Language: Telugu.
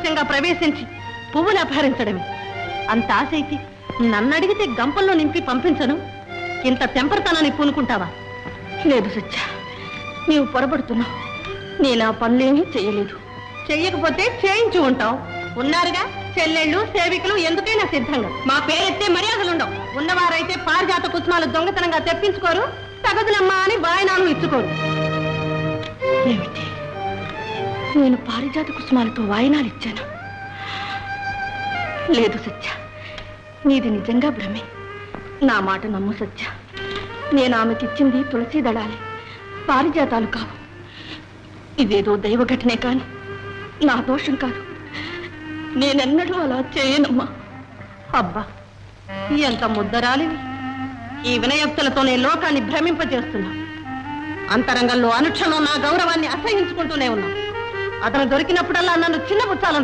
రహస్యంగా ప్రవేశించి పువ్వులు అపహరించడమే. అంత ఆశైతే నన్నడిగితే గంపల్లో నింపి పంపించను. ఇంత తెంపరతనాన్ని పూనుకుంటావా? లేదు సత్య, నీవు పొరపడుతున్నావు. నేను ఆ పనులేమీ చెయ్యలేదు. చెయ్యకపోతే చేయించు ఉంటావు. ఉన్నారుగా చెల్లెళ్ళు, సేవికలు, ఎందుకైనా సిద్ధంగా. మా పేరెత్తే మర్యాదలుండవు. ఉన్నవారైతే పారిజాత కుసుమాలు దొంగతనంగా తెప్పించుకోరు, తగదులమ్మా అని వాయినాలు ఇచ్చుకోరు. ఏమిటి, నేను పారిజాత కుసుమాలతో వాయినాలు ఇచ్చాను? లేదు సత్య, నీది నిజంగా భ్రమే. నా మాట నమ్ము సత్య. నేను ఆమెకిచ్చింది తులసి దళాలే, పారిజాతాలు కావు. ఇదేదో దైవ ఘటనే కాని నా దోషం కాదు. నేనెన్నడూ అలా చేయనమ్మా. అబ్బా, ఎంత ముద్దరాలివి! ఈ వినయక్తులతోనే లోకాన్ని భ్రమింపజేస్తున్నా. అంతరంగంలో అనుక్షణం నా గౌరవాన్ని అసహించుకుంటూనే ఉన్నా. అతను దొరికినప్పుడల్లా నన్ను చిన్నపుచ్చాలను